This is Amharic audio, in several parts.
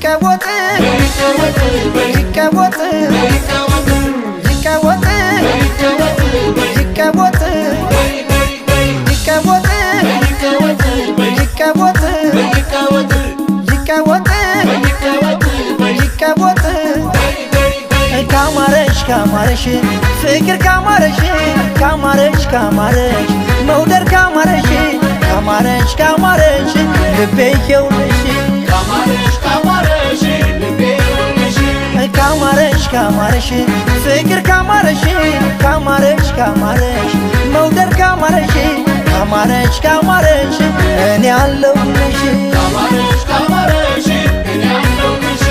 ይቀወጥ ይቀወጥ ይቀወጥ ይቀወጥ ይቀወጥ ይቀወጥ ይቀወጥ ይቀወጥ ካማረሽ ካማረሽ ፍቅር ካማረሽ ካማረሽ ካማረሽ መውደድ ካማረሽ ካማረሽ ካማረሽ ልቤ ይኸውልሽ ካማረሽ ካማረሽ ልቤ ይኸውልሽ ካማረሽ ካማረሽ ፍቅር ካማረሽ ካማረሽ ካማረሽ መውደድ ካማረሽ ካማረሽ ካማረሽ እኔ አለሁልሽ ካማረሽ ካማረሽ እኔ አለሁልሽ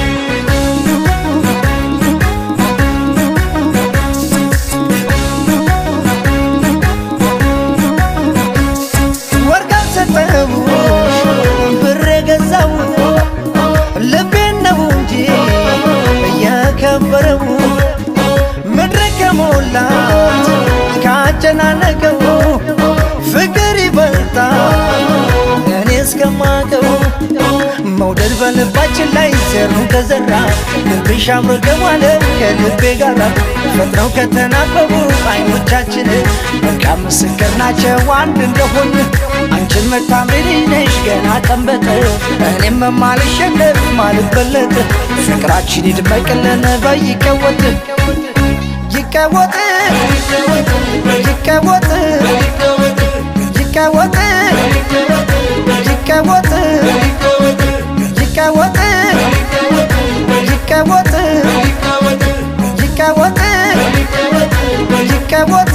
ወርቅ አልሰጠሁሽ ብር የገዛው ልቤን ነው እንጂ እየከበረው ምድር ከሞላት ካጨናነቀው ፍቅር ይበልጣል እኔ እስከማውቀው መውደድ በልባችን ላይ ዘሩ ከዘራ ልብሽ አምሮ ገባለ ከልቤ ጋራ ፈጥነው ከተናበቡ አይኖቻችን መልካም ምስክር ናቸው አንድ እንደሆን አንቺን መታመሪ ነሽ ገና ቀንበጥ እኔም ማልሸነፍ ማልበለጥ ፍቅራችን ይድመቅልን በይቀወጥ ይቀወጥ ይቀወጥ ይቀወጥ ይቀወጥ ይቀወጥ ይቀወጥ ይቀወጥ ይቀወጥ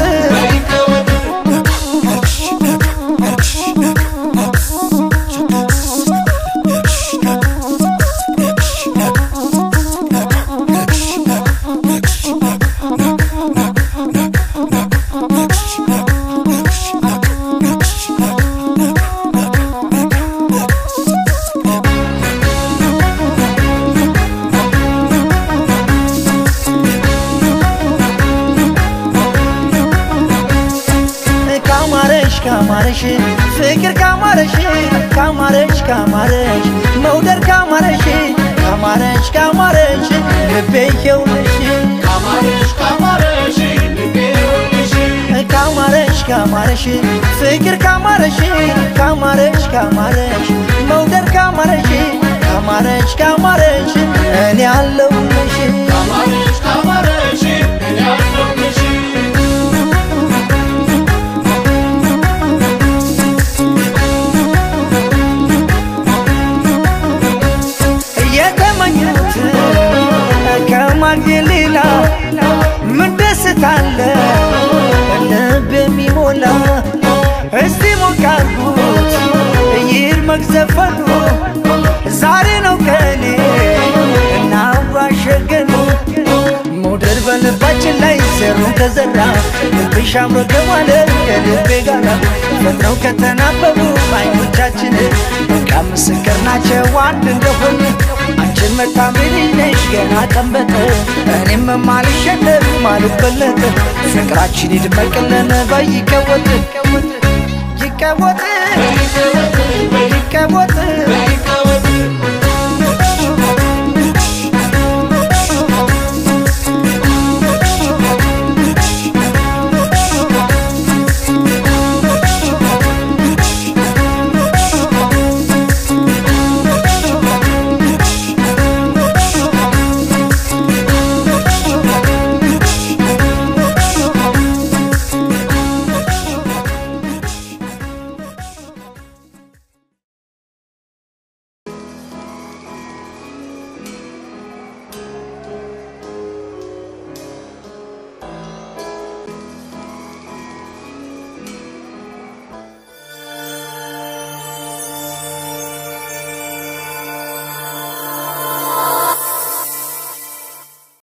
ካማረሽ ፍቅር ካማረሽ ካማረሽ ካማረሽ መውደድ ካማረሽ ካማረሽ ካማረሽ ልቤ ይኸውልሽ ካማረሽ ካማረሽ ልቤ ይኸውልሽ ካማረሽ ካማረሽ ፍቅር ካማረሽ ካማረሽ ካማረሽ መውደድ ካማረሽ ካማረሽ ካማረሽ እኔ አለሁልሽ ካማረሽ ካማረሽ እኔ አለሁልሽ ከማግኘት ሌላ ምን ደስታ አለ ልብ የሚሞላ እስቲ ሞቃርጉት ይድመቅ ዘፈኑ ዛሬ ነው ቀኔ እናዋሸገኑ መውደድ በልባችን ላይ ዘሩ ከዘራ ልብሽ አምሮ ገባለ ከልቤ ጋራ ፈጥነው ከተናበቡ አይኖቻችን መልካም ምስክር ናቸው አንድ እንደሆን አንቺን መታመሪ ነሽ ገና ቀንበጥ እኔም ማልሸነፍ ማልበለጥ ፍቅራችን ይድመቅልን በይቀወጥ ይቀወጥ ይቀወጥ